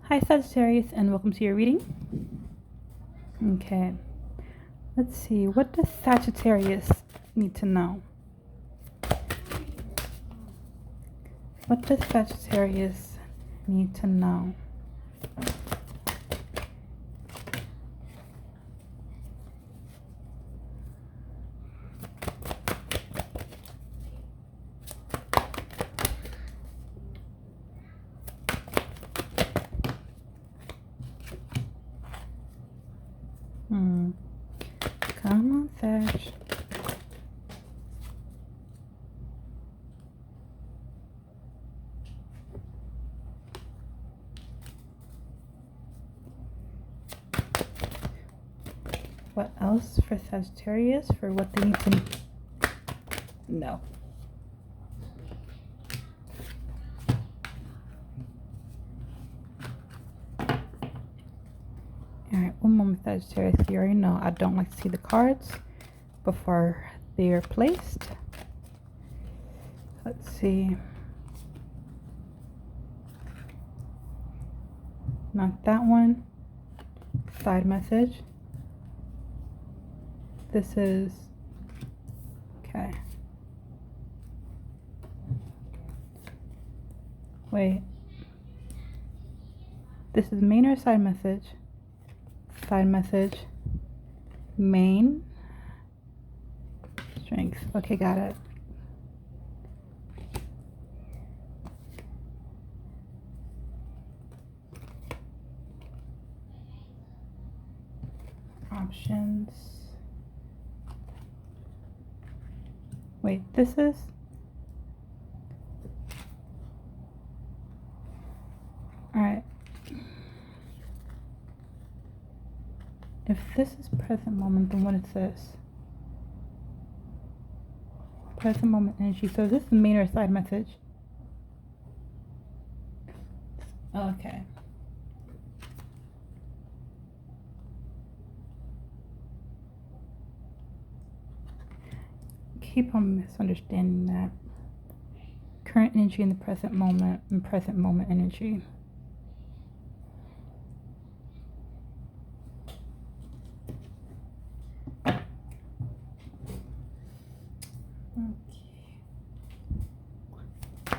Hi Sagittarius, and welcome to your reading. Okay, let's see, what does Sagittarius need to know? What does Sagittarius need to know? Come on, Sag. What else for Sagittarius for what they need to know? Alright, one moment, Sagittarius. You already know I don't like to see the cards before they are placed. Let's see. Not that one. Side message. This is okay. Wait. This is main or side message? Side message. Main. Strength. Okay, got it. Options. Wait, this is alright. If this is present moment, then what is this? Present moment energy. So is this the main or side message? Okay. Keep on misunderstanding that. Current energy in the present moment and present moment energy.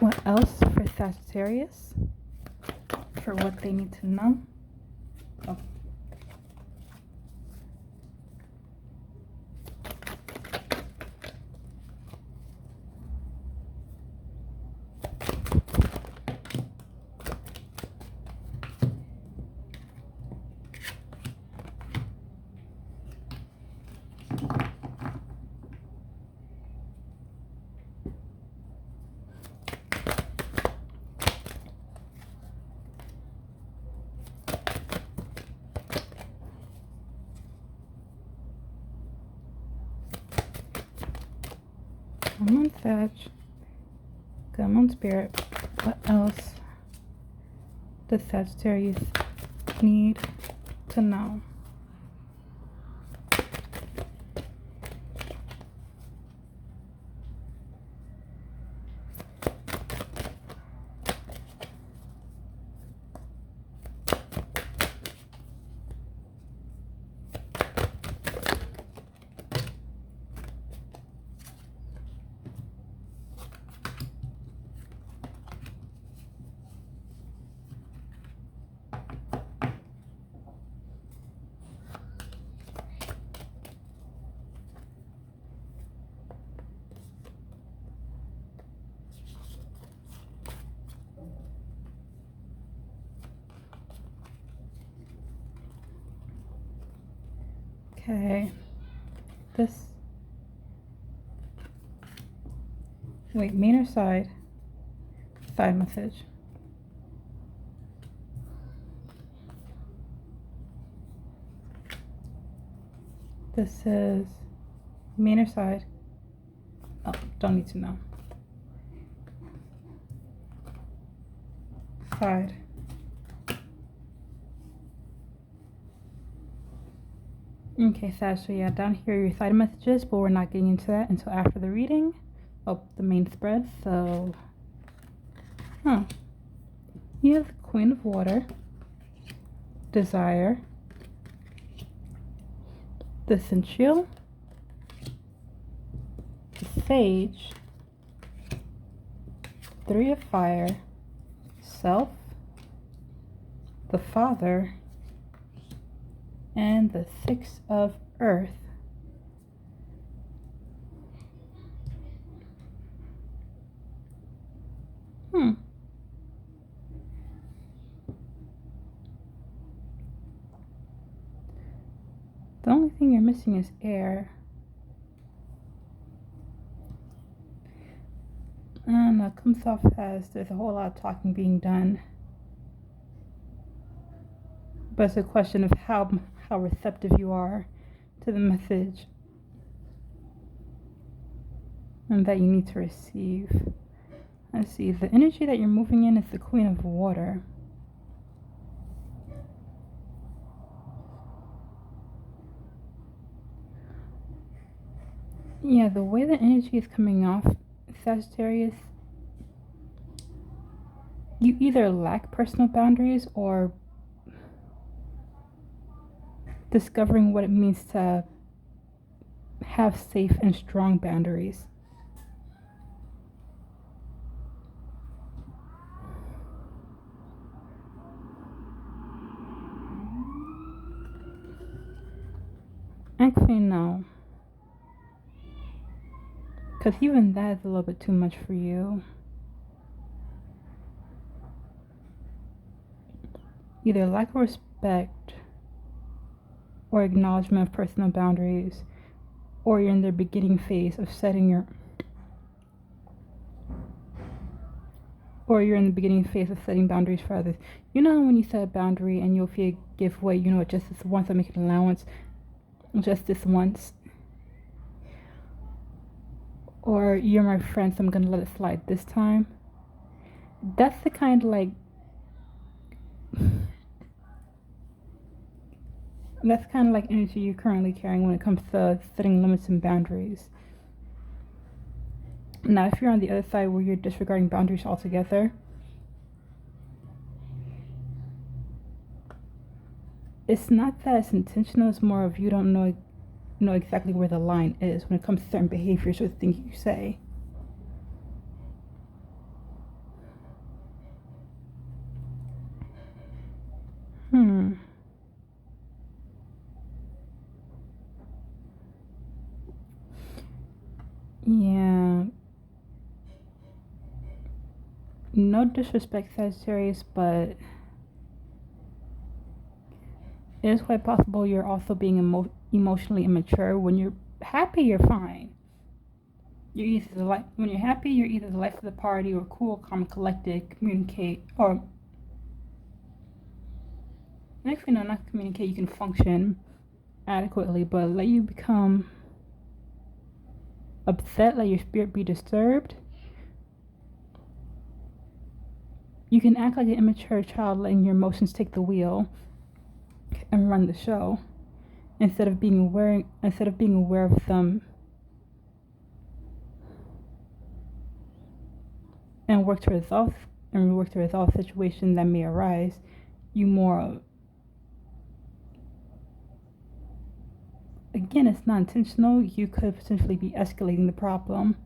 What else for Sagittarius? For what they need to know? Oh. Come on, Sag. Come on, Spirit. What else does Sagittarius need to know? Okay, this, wait, main or side? Side message. This is main or side? Oh, don't need to know. Side. Okay, Sag, so yeah, down here are your side messages, but we're not getting into that until after the reading. Oh, the main spread, so... You have the Queen of Water. desire, the sensual, the sage, 3 of fire, self, the father, and the 6 of earth. The only thing you're missing is air. And it comes off as there's a whole lot of talking being done. But it's a question of how receptive you are to the message and that you need to receive. Let's see, the energy that you're moving in is the Queen of Water. Yeah, the way the energy is coming off, Sagittarius, you either lack personal boundaries or discovering what it means to have safe and strong boundaries. Actually, no. Because even that is a little bit too much for you. Either lack of respect or acknowledgement of personal boundaries, or you're in the beginning phase of setting boundaries for others. You know when you set a boundary and you'll feel give way, you know, just this once, I make an allowance, just this once. Or you're my friend, so I'm gonna let it slide this time. That's the kind of energy you're currently carrying when it comes to setting limits and boundaries. Now, if you're on the other side where you're disregarding boundaries altogether, it's not that it's intentional, it's more of you don't know exactly where the line is when it comes to certain behaviors or things you say. Yeah. No disrespect, Sagittarius, but it is quite possible you're also being emotionally immature. When you're happy, you're fine. When you're happy, you're either the life of the party or cool, calm, collected, communicate, or actually no, not communicate. You can function adequately, but let you become upset, let your spirit be disturbed. You can act like an immature child, letting your emotions take the wheel and run the show, instead of being aware of them and work to resolve situations that may arise. Again, it's not intentional. You could potentially be escalating the problem,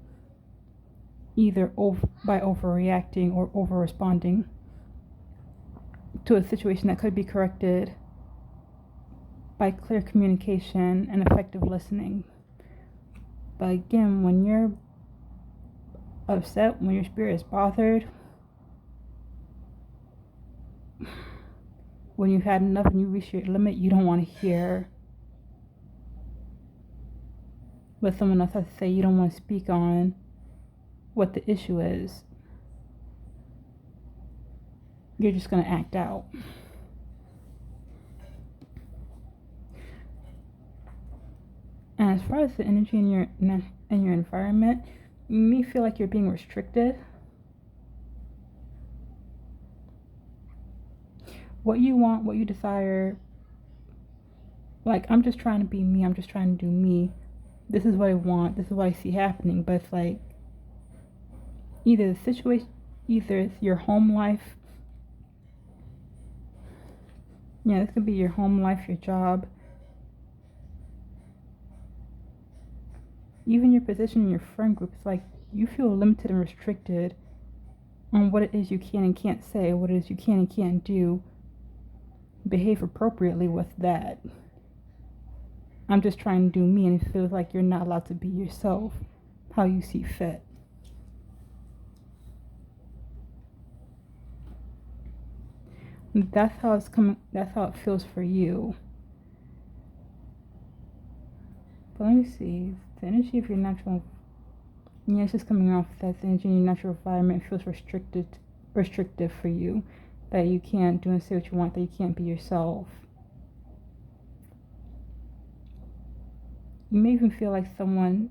either by overreacting or over-responding to a situation that could be corrected by clear communication and effective listening. But again, when you're upset, when your spirit is bothered, when you've had enough and you reach your limit, you don't want to hear what someone else has to say. You don't want to speak on what the issue is. You're just going to act out. And as far as the energy in your environment, you may feel like you're being restricted. What you want, what you desire, like, I'm just trying to be me, I'm just trying to do me. This is what I want, this is what I see happening. But it's like, either it's your home life Yeah, this could be your home life, your job, even your position in your friend group. It's like you feel limited and restricted on what it is you can and can't say, what it is you can and can't do. Behave appropriately with that. I'm just trying to do me, and it feels like you're not allowed to be yourself how you see fit. That's how it's coming. That's how it feels for you. But let me see. The energy of your natural, yeah, it's just coming off that the energy in your natural environment feels restrictive for you. That you can't do and say what you want. That you can't be yourself. You may even feel like someone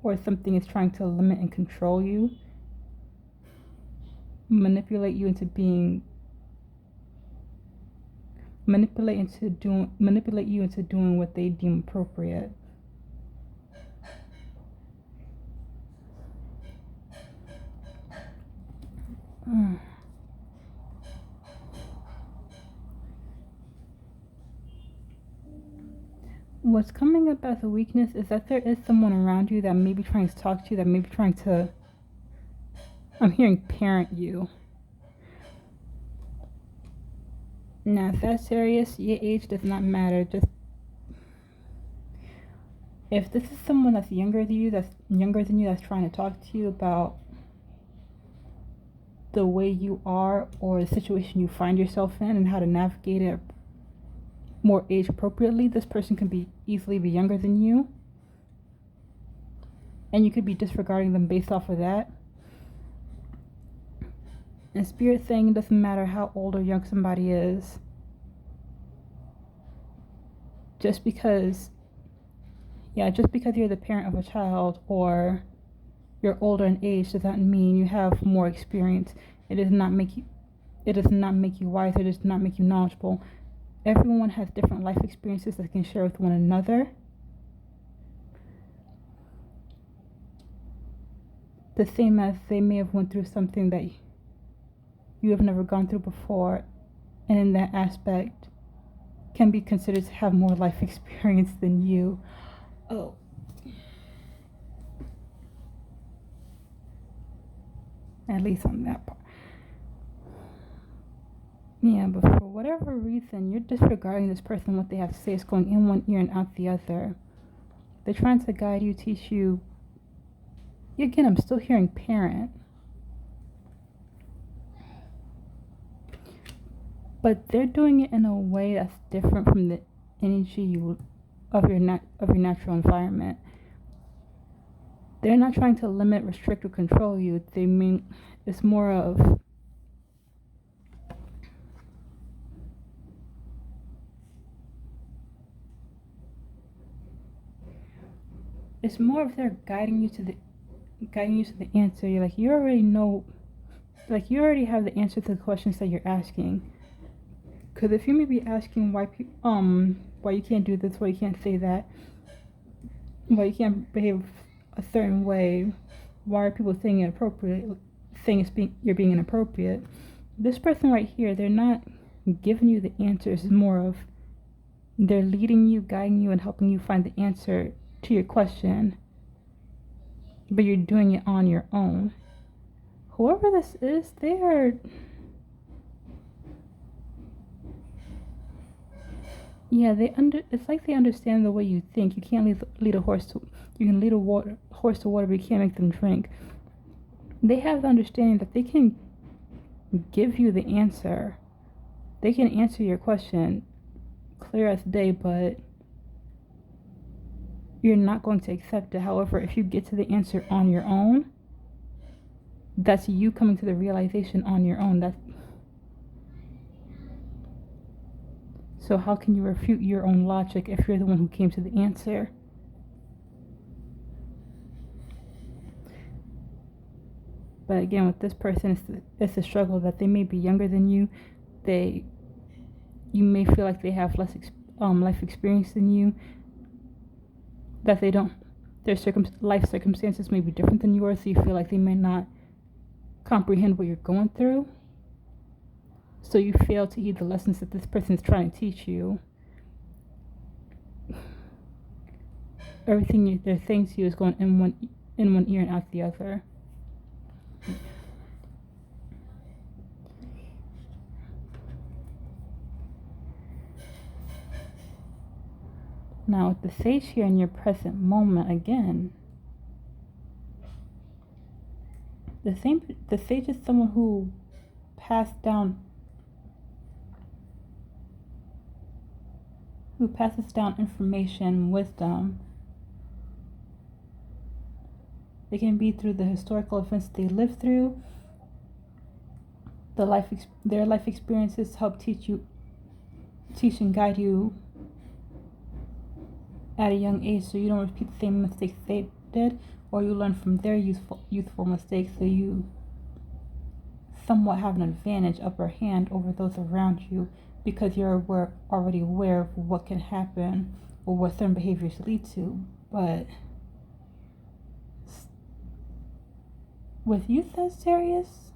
or something is trying to limit and control you, manipulate you into doing what they deem appropriate. What's coming up as a weakness is that there is someone around you that may be trying to talk to you, that may be trying to, I'm hearing, parent you. Now, Sagittarius, your age does not matter. Just if this is someone that's younger than you, that's trying to talk to you about the way you are or the situation you find yourself in and how to navigate it more age appropriately, this person can easily be younger than you, and you could be disregarding them based off of that. And Spirit saying it doesn't matter how old or young somebody is. Just because you're the parent of a child or you're older in age does not mean you have more experience. It does not make you wiser. It does not make you knowledgeable. Everyone has different life experiences that they can share with one another. The same as they may have went through something that you have never gone through before, and in that aspect can be considered to have more life experience than you. Oh. At least on that part. Yeah, but for whatever reason, you're disregarding this person, what they have to say. It's going in one ear and out the other. They're trying to guide you, teach you. Again, I'm still hearing parent. But they're doing it in a way that's different from the energy of your natural environment. They're not trying to limit, restrict, or control you. They mean it's more of they're guiding you to the answer. You're like, you already know, like you already have the answer to the questions that you're asking. Because if you may be asking why you can't do this, why you can't say that, why you can't behave a certain way, why are people saying you're being inappropriate? This person right here, they're not giving you the answers. It's more of they're leading you, guiding you, and helping you find the answer to your question, but you're doing it on your own. Whoever this is, it's like they understand the way you think. You can't lead a horse to, you can lead a horse to water, but you can't make them drink. They have the understanding that they can give you the answer. They can answer your question clear as day, but you're not going to accept it. However, if you get to the answer on your own, that's you coming to the realization on your own. So how can you refute your own logic if you're the one who came to the answer? But again, with this person, it's the struggle that they may be younger than you. You may feel like they have less life experience than you. That they don't, their life circumstances may be different than yours, so you feel like they may not comprehend what you're going through. So you fail to heed the lessons that this person is trying to teach you. Everything they're saying to you is going in one ear and out the other. Now, with the Sage here in your present moment, again, the Sage is someone who passes down information, wisdom. It can be through the historical events they lived through. Their life experiences help teach and guide you at a young age, so you don't repeat the same mistakes they did, or you learn from their youthful mistakes, so you somewhat have an advantage, upper hand over those around you, because you're already aware of what can happen or what certain behaviors lead to. But with you, Sagittarius,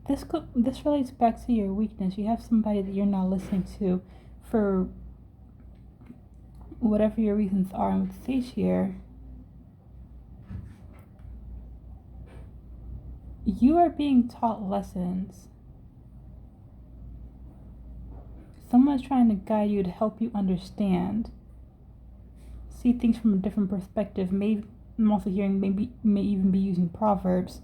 this relates back to your weakness. You have somebody that you're not listening to for whatever your reasons are. And with Sage here, you are being taught lessons. Someone's trying to guide you to help you understand, see things from a different perspective. I'm also hearing may even be using proverbs,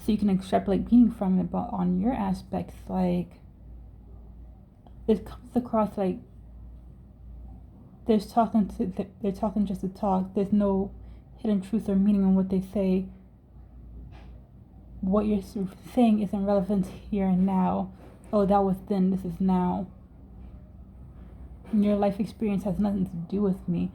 so you can extrapolate meaning from it. But on your aspects, like, it comes across like they're talking just to talk. There's no hidden truth or meaning in what they say. What you're saying isn't relevant here and now. Oh, that was then, this is now. And your life experience has nothing to do with me.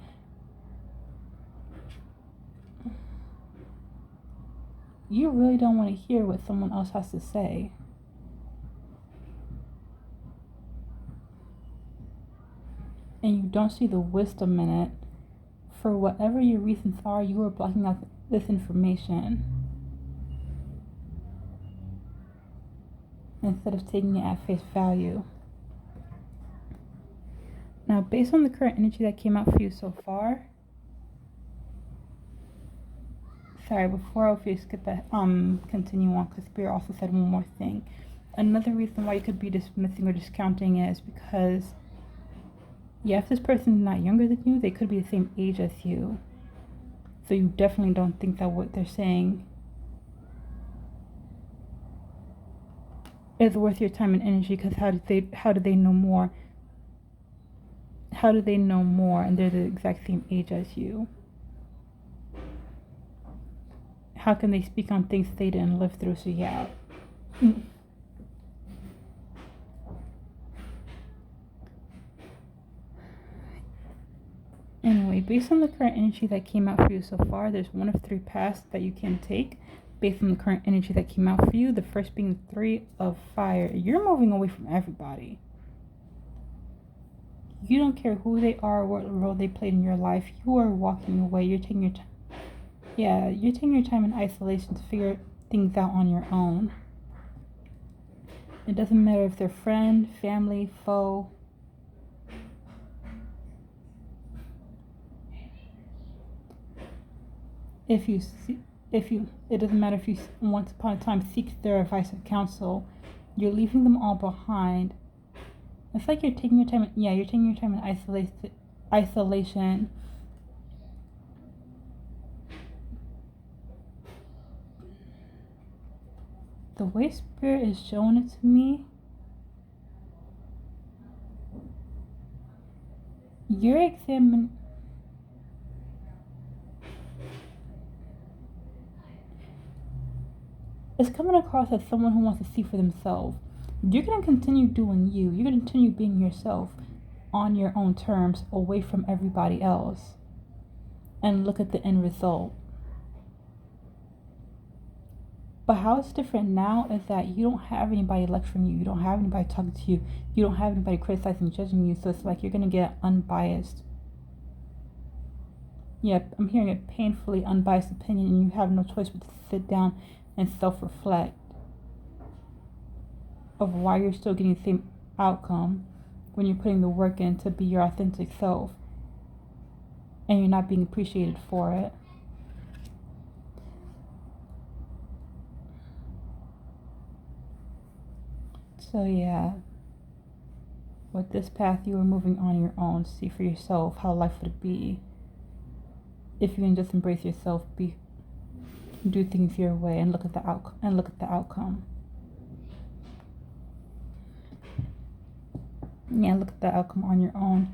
You really don't want to hear what someone else has to say. And you don't see the wisdom in it. For whatever your reasons are, you are blocking out this information instead of taking it at face value. Now, based on the current energy that came out for you so far, sorry, before I skip that, continue on, because Spirit also said one more thing. Another reason why you could be dismissing or discounting it is because, yeah, if this person is not younger than you, they could be the same age as you. So you definitely don't think that what they're saying is worth your time and energy, because how do they know more? How do they know more and they're the exact same age as you? How can they speak on things they didn't live through? So yeah. Anyway, based on the current energy that came out for you so far, there's one of three paths that you can take based on the current energy that came out for you. The first being 3 of fire. You're moving away from everybody. You don't care who they are, what role they played in your life. You are walking away. You're taking your time. Yeah, you're taking your time in isolation to figure things out on your own. It doesn't matter if they're friend, family, foe. It doesn't matter if you once upon a time seek their advice or counsel. You're leaving them all behind. It's like you're taking your time. Yeah, you're taking your time in isolation. The way Spirit is showing it to me, you're examining. It's coming across as someone who wants to see for themselves. You're going to continue doing you. You're going to continue being yourself on your own terms, away from everybody else. And look at the end result. But how it's different now is that you don't have anybody lecturing you. You don't have anybody talking to you. You don't have anybody criticizing, judging you. So it's like you're going to get unbiased Yep, I'm hearing a painfully unbiased opinion, and you have no choice but to sit down and self-reflect of why you're still getting the same outcome when you're putting the work in to be your authentic self and you're not being appreciated for it. So yeah, with this path you are moving on your own to see for yourself how life would be if you can just embrace yourself, do things your way, and look at the outcome. Yeah, look at the outcome on your own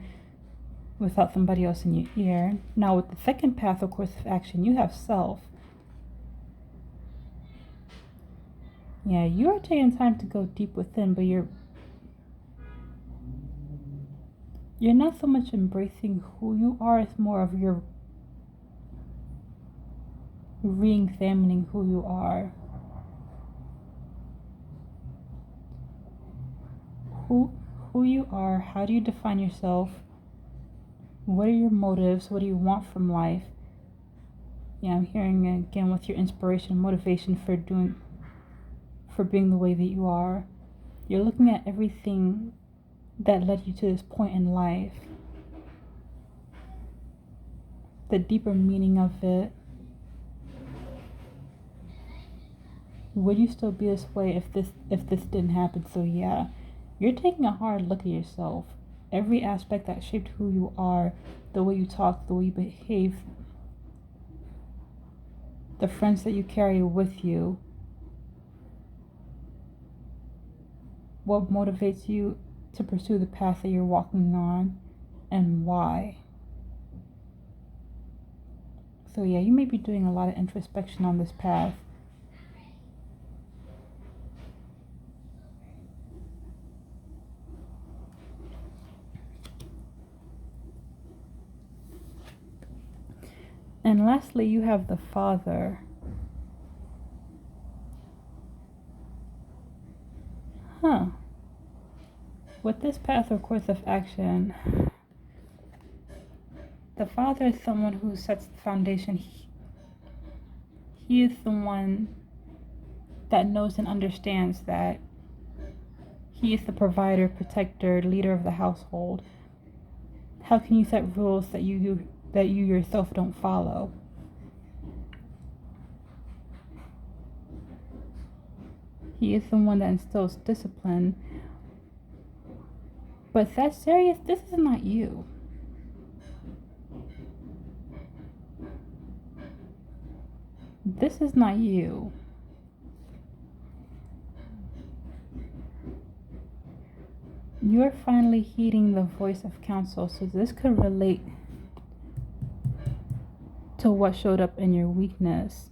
without somebody else in your ear. Now with the second path, of course, of action, you have self. Yeah, you are taking time to go deep within, but you're not so much embracing who you are, it's more of you're re-examining who you are. Who you are, how do you define yourself? What are your motives? What do you want from life? Yeah, I'm hearing again with your inspiration, motivation for being the way that you are. You're looking at everything that led you to this point in life, the deeper meaning of it. Would you still be this way if this didn't happen? So yeah, you're taking a hard look at yourself. Every aspect that shaped who you are, the way you talk, the way you behave, the friends that you carry with you, what motivates you to pursue the path that you're walking on, and why. So yeah, you may be doing a lot of introspection on this path. And lastly, you have the Father. With this path or course of action, the Father is someone who sets the foundation. He is the one that knows and understands that he is the provider, protector, leader of the household. How can you set rules that you yourself don't follow? He is the one that instills discipline. But Sagittarius, this is not you. This is not you. You're finally heeding the voice of counsel, so this could relate to what showed up in your weakness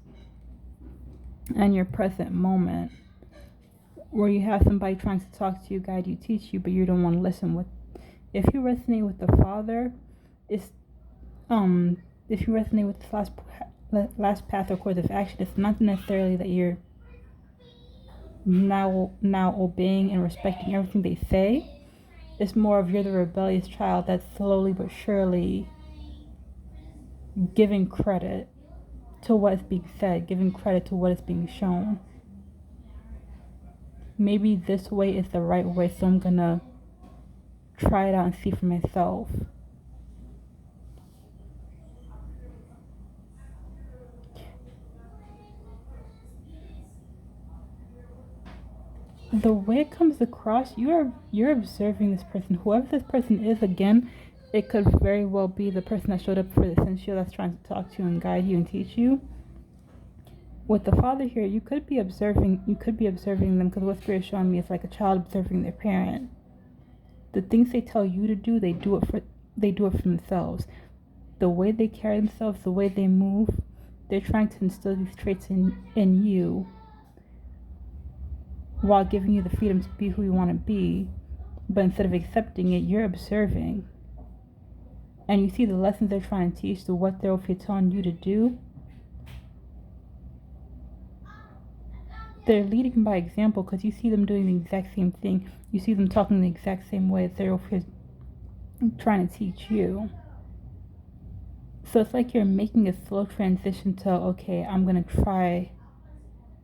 and your present moment, where you have somebody trying to talk to you, guide you, teach you, but you don't want to listen. If you resonate with the Father, if you resonate with this last path or course of action, it's not necessarily that you're now obeying and respecting everything they say. It's more of you're the rebellious child that's slowly but surely giving credit to what is being said, giving credit to what is being shown. Maybe this way is the right way, so I'm gonna try it out and see for myself. The way it comes across, you're observing this person. Whoever this person is, again, it could very well be the person that showed up for the sensual that's trying to talk to you and guide you and teach you. With the Father here, you could be observing them, because what Spirit is showing me is like a child observing their parent. The things they tell you to do, they do it for themselves. The way they carry themselves, the way they move, they're trying to instill these traits in you, while giving you the freedom to be who you want to be. But instead of accepting it, you're observing. And you see the lessons they're trying to teach, to what they're telling you to do. They're leading by example, because you see them doing the exact same thing. You see them talking the exact same way. They're over here trying to teach you. So it's like you're making a slow transition to, okay, I'm going to try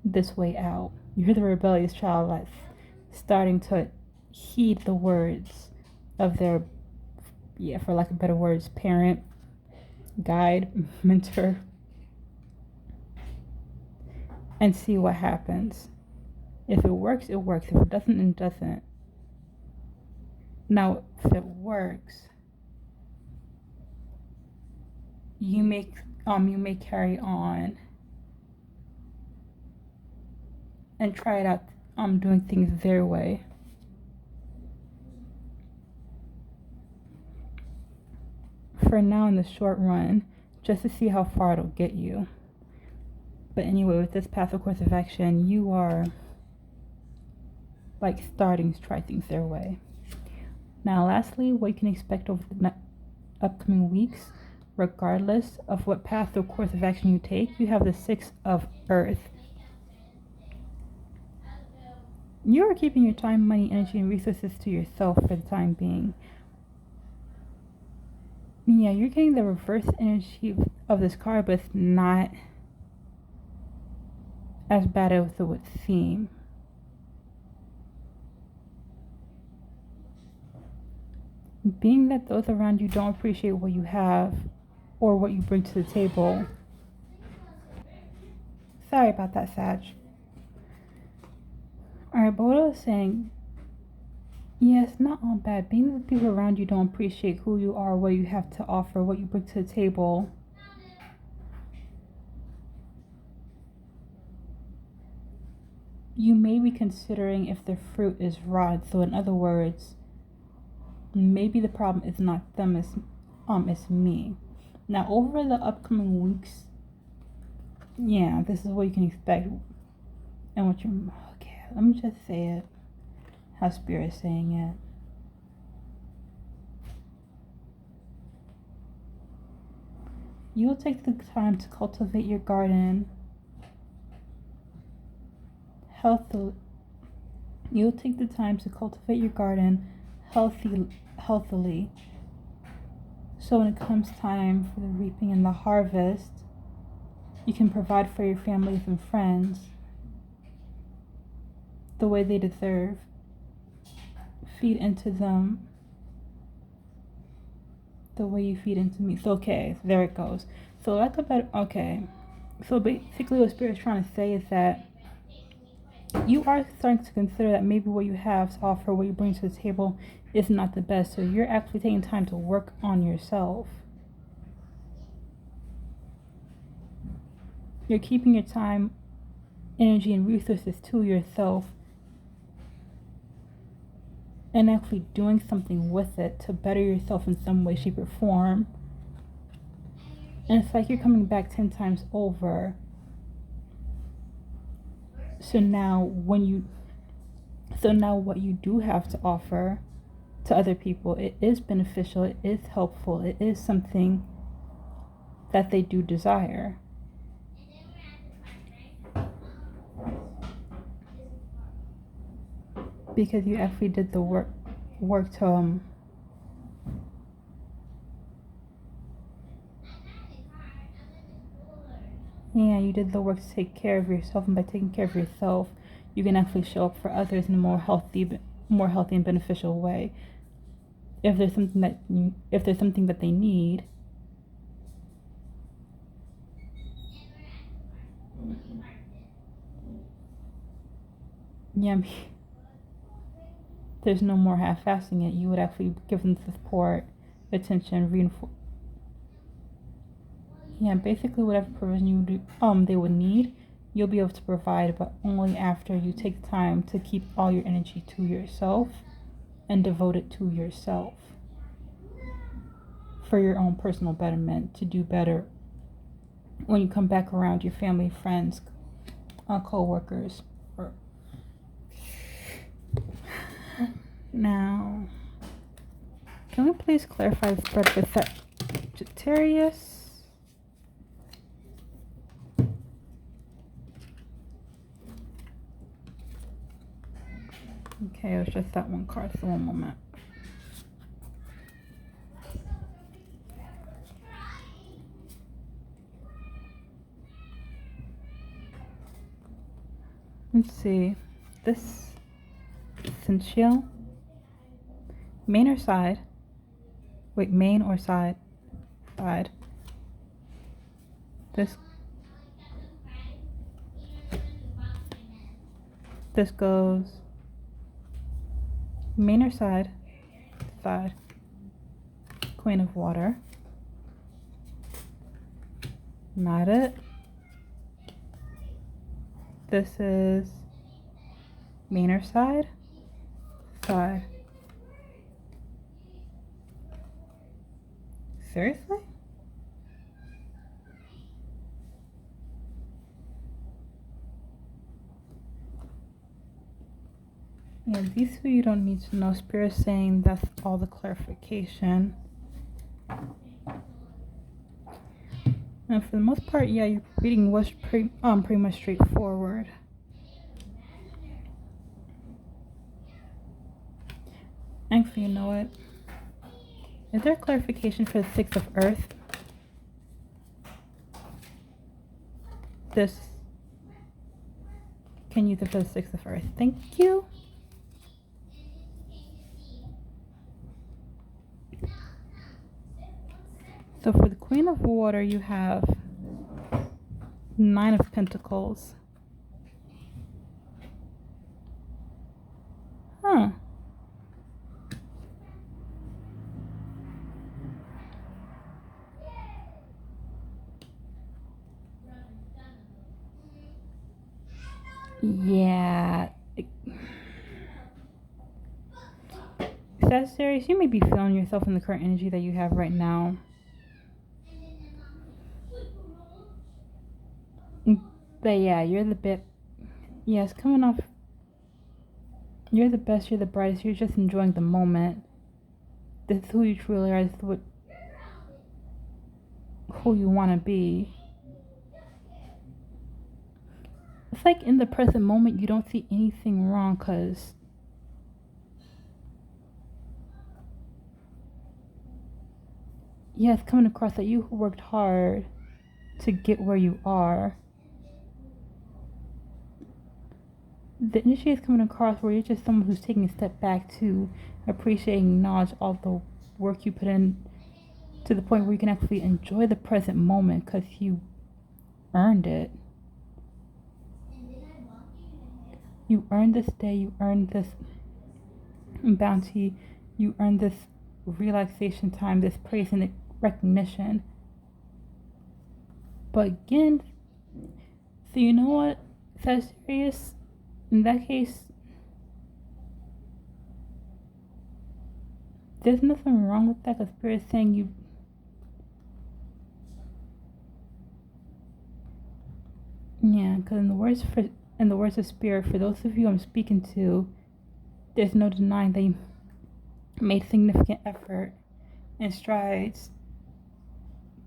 this way out. You're the rebellious child that's starting to heed the words of their, for lack of better words, parent, guide, mentor, and see what happens. If it works, it works. If it doesn't, it doesn't. Now, if it works, you may carry on and try it out, doing things their way. For now, in the short run, just to see how far it'll get you. But anyway, with this path of course of action, you are like starting to try things their way. Now, lastly, what you can expect over the upcoming weeks, regardless of what path or course of action you take, you have the 6 of Earth. You are keeping your time, money, energy, and resources to yourself for the time being. Yeah, you're getting the reverse energy of this card, but it's not as bad as it would seem. Being that those around you don't appreciate what you have or what you bring to the table. Sorry about that, Sag. Alright, but what I was saying, yeah, it's not all bad. Being that the people around you don't appreciate who you are, what you have to offer, what you bring to the table. You may be considering if the fruit is rotten. So in other words, maybe the problem is not them, it's me. Now, over the upcoming weeks, yeah, this is what you can expect. And what you, okay, let me just say it, how Spirit is saying it. You'll take the time to cultivate your garden healthily. You'll take the time to cultivate your garden healthily. So when it comes time for the reaping and the harvest, you can provide for your families and friends the way they deserve. Feed into them the way you feed into me. So, okay, there it goes. So, like about, okay. So, basically, what Spirit is trying to say is that you are starting to consider that maybe what you have to offer, what you bring to the table, is not the best. So, you're actually taking time to work on yourself. You're keeping your time, energy, and resources to yourself and actually doing something with it to better yourself in some way, shape, or form. And it's like you're coming back 10 times over. So now what you do have to offer to other people, it is beneficial, it is helpful, it is something that they do desire. Because you actually did the work to you did the work to take care of yourself, and by taking care of yourself, you can actually show up for others in a more healthy and beneficial way. If there's something that they need, there's no more half-assing it. You would actually give them support, attention, reinforce. Basically whatever provision they would need, you'll be able to provide, but only after you take time to keep all your energy to yourself and devote it to yourself for your own personal betterment, to do better when you come back around your family, friends, co-workers. Now, can we please clarify the spread with Sagittarius? Okay, it was just that one card, so one moment. Let's see. This essential. Main or side? Wait, main or side? Side. This goes main or side? Side. Queen of water. Not it. This is main or side? Side. Seriously? Yeah, these two you don't need to know. Spirit saying that's all the clarification. And for the most part, yeah, your reading was pretty much straightforward. Actually, you know what? Is there clarification for the Six of Earth? This can use it for the Six of Earth. Thank you. So for the Queen of Water, you have Nine of Pentacles. Huh. Yeah. Sagittarius, you may be feeling yourself in the current energy that you have right now. But yeah, you're the bit. Yeah, it's coming off. You're the best, you're the brightest, you're just enjoying the moment. This is who you truly are, this is who you want to be. It's like in the present moment, you don't see anything wrong because yeah, it's coming across that you worked hard to get where you are. The energy is coming across where you're just someone who's taking a step back to appreciate and acknowledge all the work you put in to the point where you can actually enjoy the present moment because you earned it. You earned this day, you earned this bounty, you earned this relaxation time, this praise and recognition. But again, so you know what, Sagittarius, in that case, there's nothing wrong with that because Spirit is saying you. Yeah, because in the words of Spirit, for those of you I'm speaking to, there's no denying that you made significant effort and strides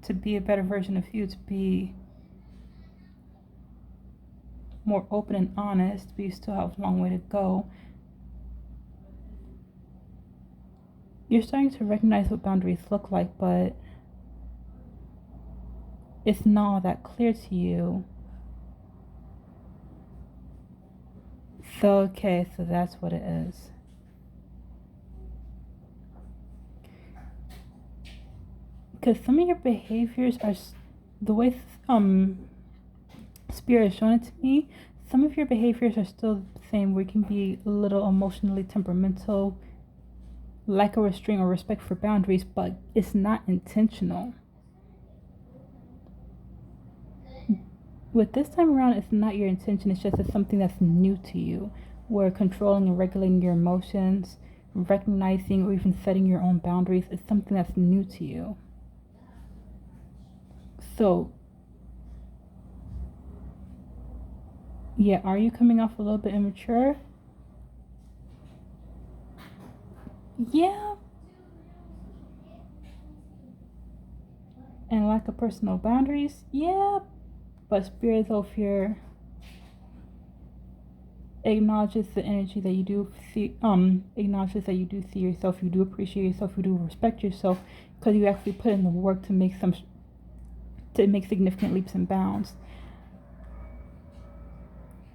to be a better version of you, to be more open and honest, but you still have a long way to go. You're starting to recognize what boundaries look like, but it's not all that clear to you. So, okay, so that's what it is. Because some of your behaviors are the way Spirit is showing it to me. Some of your behaviors are still the same, where you can be a little emotionally temperamental, lack of restraint or respect for boundaries, but it's not intentional. With this time around, it's not your intention, it's just something that's new to you, where controlling and regulating your emotions, recognizing or even setting your own boundaries is something that's new to you. So, yeah, are you coming off a little bit immature? Yeah. And lack of personal boundaries? Yeah. But Spirit over here acknowledges the energy that you do see, acknowledges that you do see yourself, you do appreciate yourself, you do respect yourself, because you actually put in the work to make significant leaps and bounds.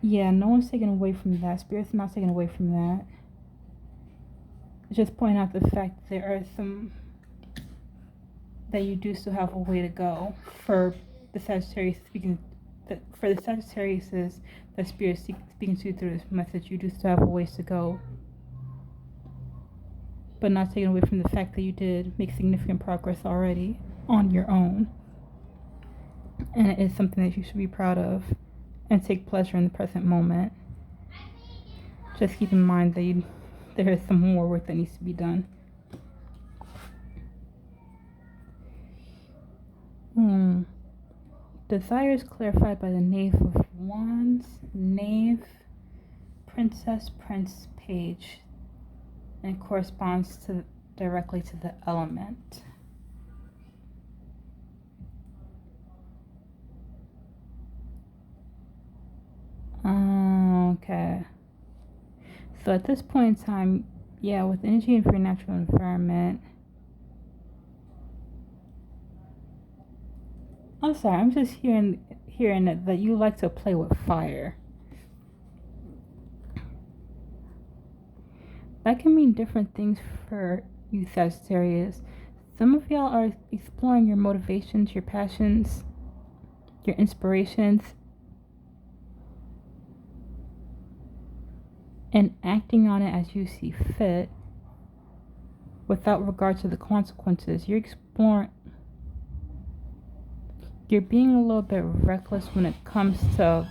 Yeah, no one's taken away from that. Spirit's not taken away from that. Just point out the fact that there are some that you do still have a way to go for the Sagittarius speaking. For the Sagittariuses that Spirit is speaking to through this message, you do still have a ways to go, but not taken away from the fact that you did make significant progress already on your own, and it is something that you should be proud of and take pleasure in the present moment. Just keep in mind that there is some more work that needs to be done. Desire is clarified by the Knave of Wands, Knave, Princess, Prince, Page, and corresponds directly to the element. Okay. So at this point in time, yeah, with energy of your natural environment. I'm sorry, I'm just hearing that you like to play with fire. That can mean different things for you, Sagittarius. Some of y'all are exploring your motivations, your passions, your inspirations, and acting on it as you see fit without regard to the consequences. You're being a little bit reckless when it comes to...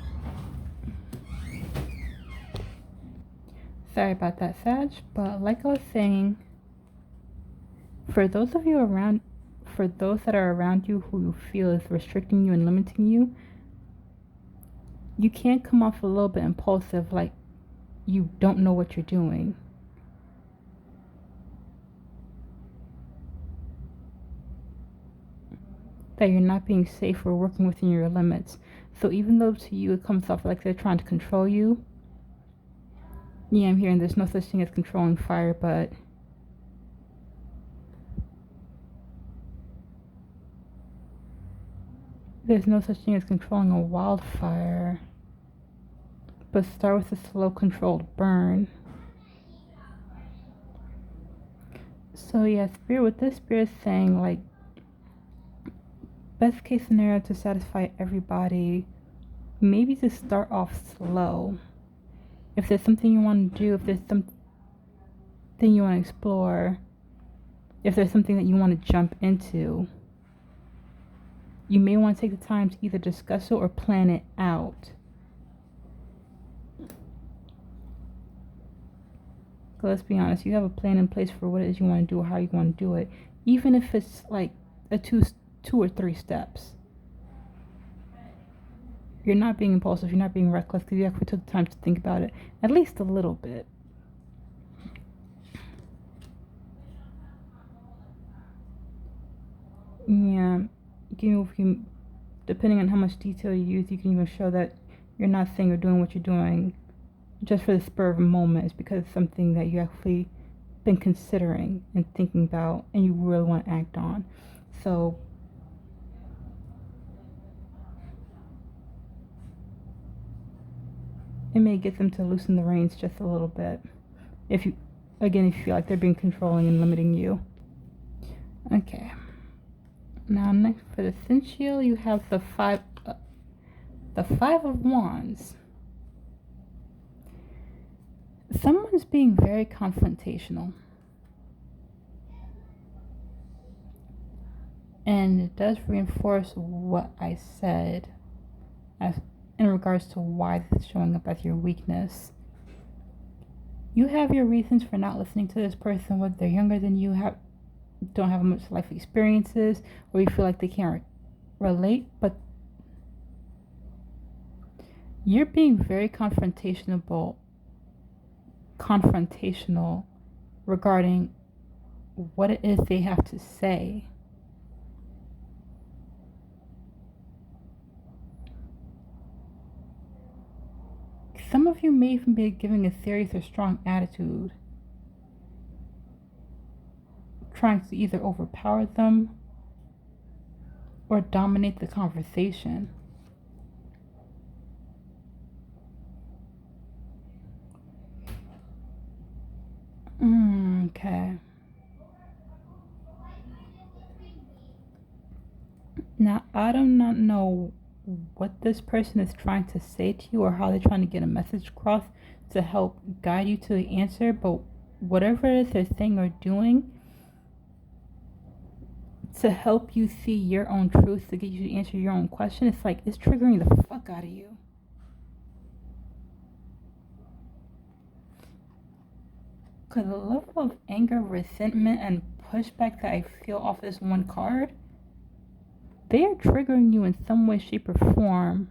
Sorry about that, Sag, but like I was saying, for those that are around you who you feel is restricting you and limiting you, you can't come off a little bit impulsive, like you don't know what you're doing. That you're not being safe or working within your limits. So even though to you it comes off like they're trying to control you, yeah, I'm hearing there's no such thing as controlling fire, but there's no such thing as controlling a wildfire. But start with a slow, controlled burn. So yeah, with this spirit is saying, like, best case scenario to satisfy everybody, maybe to start off slow. If there's something you want to do, if there's something you want to explore, if there's something that you want to jump into, you may want to take the time to either discuss it or plan it out. So let's be honest, you have a plan in place for what it is you want to do or how you want to do it, even if it's like a two or three steps. You're not being impulsive, you're not being reckless, because you actually took the time to think about it at least a little bit. Yeah, depending on how much detail you use, you can even show that you're not saying or doing what you're doing just for the spur of a moment. It's because it's something that you actually been considering and thinking about and you really want to act on. So it may get them to loosen the reins just a little bit. If you feel like they're being controlling and limiting you. Okay. Now next for the sensual, you have the Five of Wands. Someone's being very confrontational. And it does reinforce what I said in regards to why this is showing up as your weakness. You have your reasons for not listening to this person, whether they're younger than you, don't have much life experiences, or you feel like they can't relate, but you're being very confrontational regarding what it is they have to say. Some of you may even be giving a serious or strong attitude, trying to either overpower them or dominate the conversation. Okay. Now, I do not know what this person is trying to say to you or how they're trying to get a message across to help guide you to the answer, but whatever it is they're saying or doing to help you see your own truth, to get you to answer your own question, it's like it's triggering the fuck out of you. Because the level of anger, resentment, and pushback that I feel off this one card, they are triggering you in some way, shape, or form.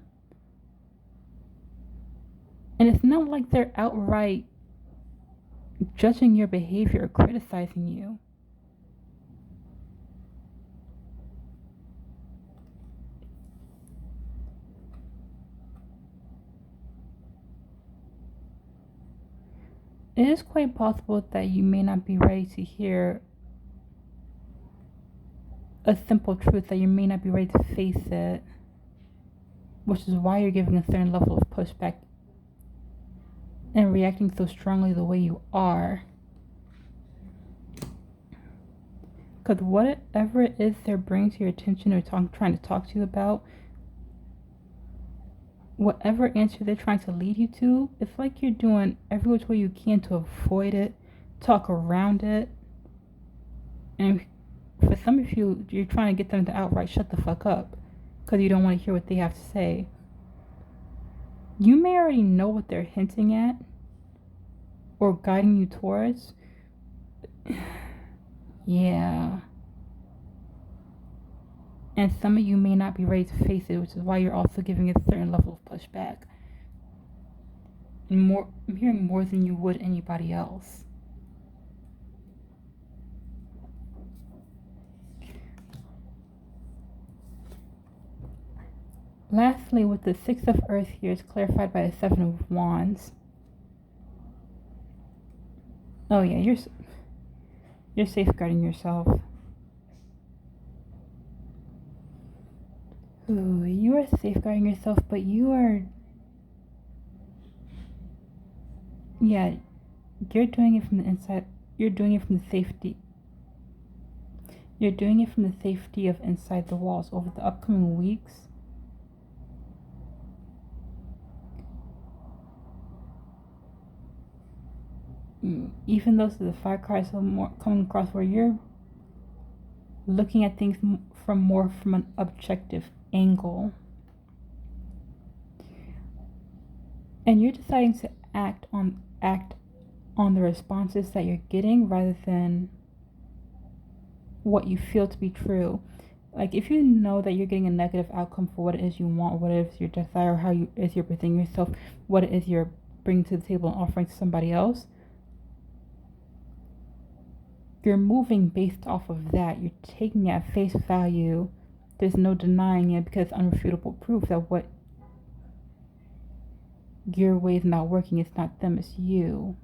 And it's not like they're outright judging your behavior or criticizing you. It is quite possible that you may not be ready to hear a simple truth, that you may not be ready to face it, which is why you're giving a certain level of pushback and reacting so strongly the way you are. Because whatever it is they're bringing to your attention or trying to talk to you about, whatever answer they're trying to lead you to, it's like you're doing every which way you can to avoid it, talk around it. And for some of you, you're trying to get them to outright shut the fuck up because you don't want to hear what they have to say. You may already know what they're hinting at or guiding you towards. Yeah. And some of you may not be ready to face it, which is why you're also giving it a certain level of pushback. And I'm hearing more than you would anybody else. Lastly, with the Six of Earth here, is clarified by the Seven of Wands. Oh yeah, you're safeguarding yourself. Ooh, you are safeguarding yourself, but you are... Yeah, you're doing it from the inside. You're doing it from the safety. You're doing it from the safety of inside the walls. Over the upcoming weeks, even though the fire cards are more coming across where you're looking at things from an objective angle, and you're deciding to act on the responses that you're getting rather than what you feel to be true. Like if you know that you're getting a negative outcome for what it is you want, what it is your desire, how you're presenting yourself, what it is you're bringing to the table and offering to somebody else, you're moving based off of that. You're taking it at face value. There's no denying it because it's unrefutable proof that what your way is not working. It's not them, it's you.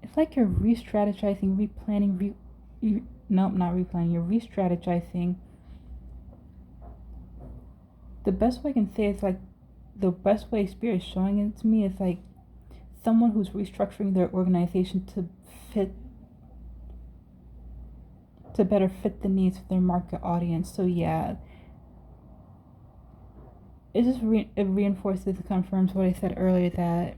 It's like you're re-strategizing, replanning, not replanning, you're re-strategizing. The best way I can say is like, the best way Spirit is showing it to me is like someone who's restructuring their organization to better fit the needs of their market audience. So yeah, it just it reinforces and confirms what I said earlier, that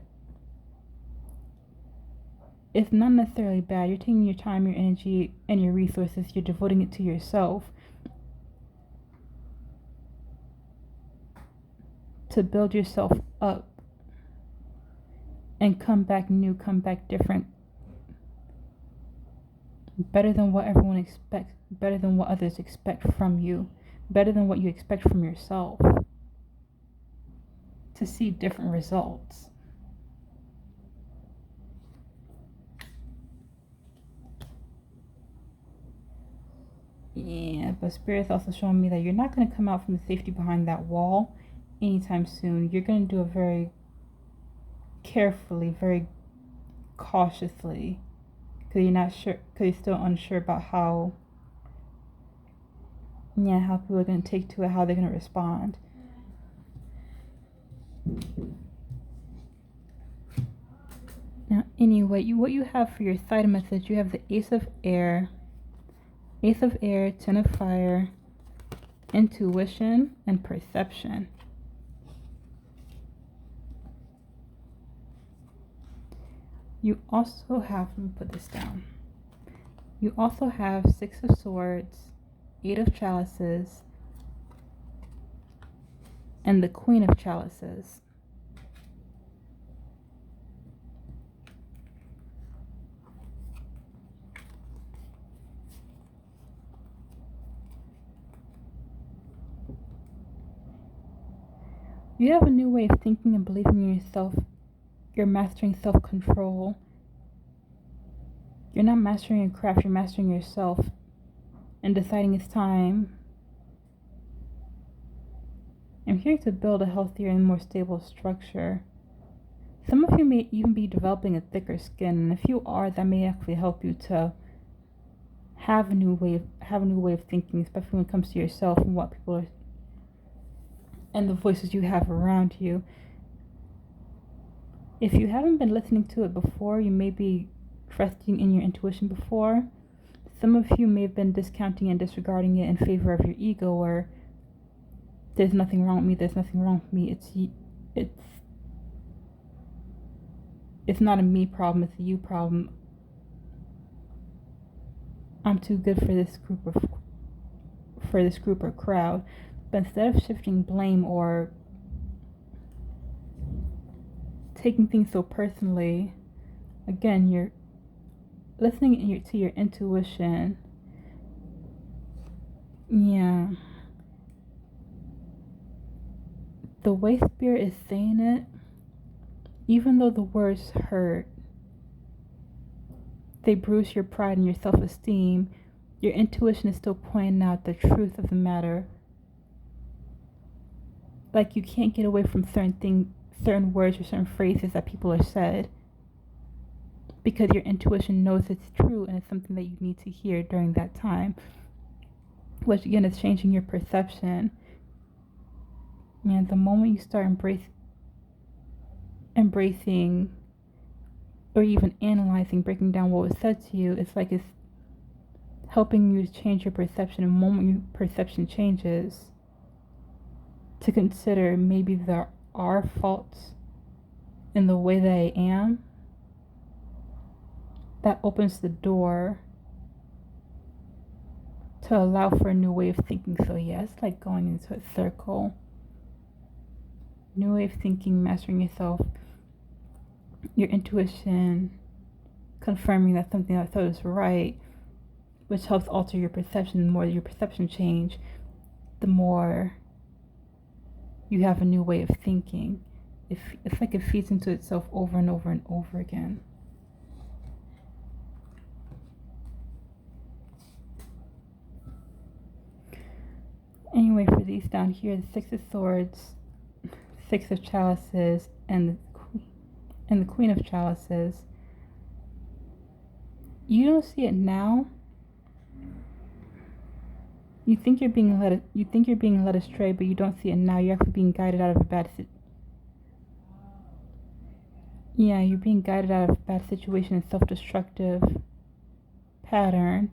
it's not necessarily bad. You're taking your time, your energy, and your resources, you're devoting it to yourself to build yourself up and come back new, come back different, better than what everyone expects, better than what others expect from you, better than what you expect from yourself, to see different results. Yeah, but Spirit's also showing me that you're not going to come out from the safety behind that wall anytime soon. You're going to do it very carefully, very cautiously, because you're not sure, because you're still unsure about how people are going to take to it, how they're going to respond. Now, Anyway, what you have for your side message, you have the Ace of Air, Ten of Fire, intuition, and perception. You also have, let me put this down. You also have Six of Swords, Eight of Chalices, and the Queen of Chalices. You have a new way of thinking and believing in yourself. You're mastering self-control. You're not mastering your craft, you're mastering yourself and deciding it's time. I'm here to build a healthier and more stable structure. Some of you may even be developing a thicker skin, and if you are, that may actually help you to have a new way of thinking, especially when it comes to yourself and what people are and the voices you have around you. If you haven't been listening to it before, you may be trusting in your intuition before. Some of you may have been discounting and disregarding it in favor of your ego, or there's nothing wrong with me, it's not a me problem, it's a you problem. I'm too good for this group or crowd. But instead of shifting blame or taking things so personally, again, you're listening to your intuition. Yeah. The way Spirit is saying it, even though the words hurt, they bruise your pride and your self-esteem, your intuition is still pointing out the truth of the matter. Like, you can't get away from certain words or certain phrases that people are said, because your intuition knows it's true and it's something that you need to hear during that time, which again is changing your perception. And the moment you start embracing or even analyzing, breaking down what was said to you, it's like it's helping you change your perception. And the moment your perception changes, to consider maybe there are faults in the way that I am, that opens the door to allow for a new way of thinking. So yeah, it's like going into a circle. New way of thinking, mastering yourself, your intuition, confirming that something I thought was right, which helps alter your perception. The more your perception change, the more you have a new way of thinking. It's like it feeds into itself over and over and over again. Anyway, for these down here, the Six of Swords, Six of Chalices, and the Queen of Chalices, you don't see it now. You think you're being led astray, but you don't see it now. You're actually being guided out of a bad you're being guided out of a bad situation and self-destructive pattern.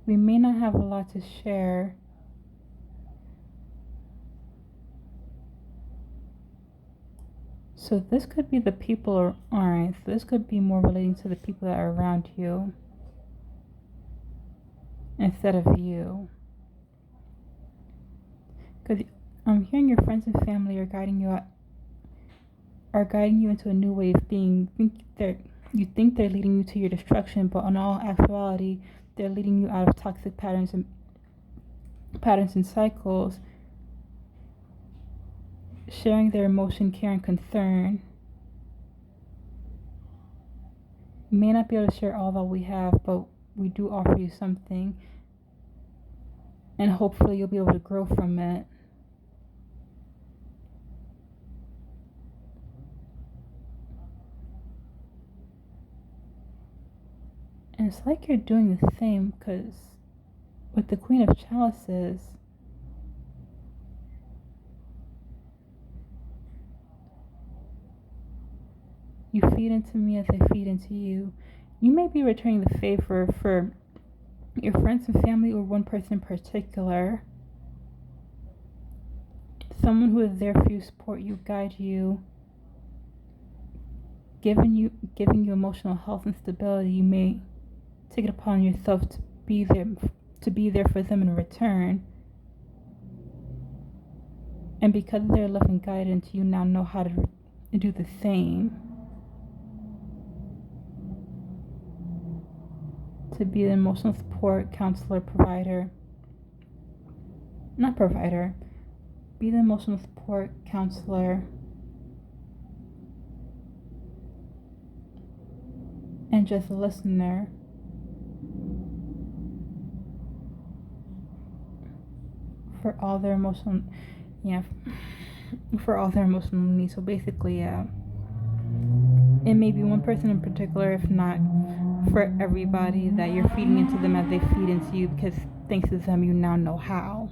We may not have a lot to share. So this could be the people aren't. So this could be more relating to the people that are around you instead of you. Because I'm hearing your friends and family are guiding you into a new way of being. You think they're leading you to your destruction, but in all actuality, they're leading you out of toxic patterns and cycles. Sharing their emotion, care, and concern. We may not be able to share all that we have, but we do offer you something, and hopefully you'll be able to grow from it. And it's like you're doing the same, because with the Queen of Chalices, You feed into me as I feed into you. You may be returning the favor for your friends and family, or one person in particular. Someone who is there for you, support you, guide you, giving you emotional health and stability. You may take it upon yourself to be there for them in return. And because of their love and guidance, you now know how to do the same. To be the emotional support, counselor, provider. Not provider. Be the emotional support, counselor, and just a listener. For all their emotional needs. So basically, it may be one person in particular, if not for everybody, that you're feeding into them as they feed into you, because thanks to them you now know how.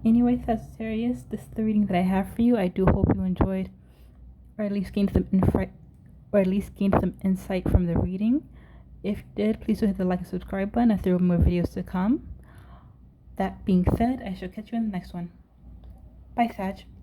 Anyway, Sagittarius, this is the reading that I have for you. I do hope you enjoyed, or at least gained some insight from the reading. If you did, please do hit the like and subscribe button, as there will be more videos to come. That being said, I shall catch you in the next one. Bye, Sag.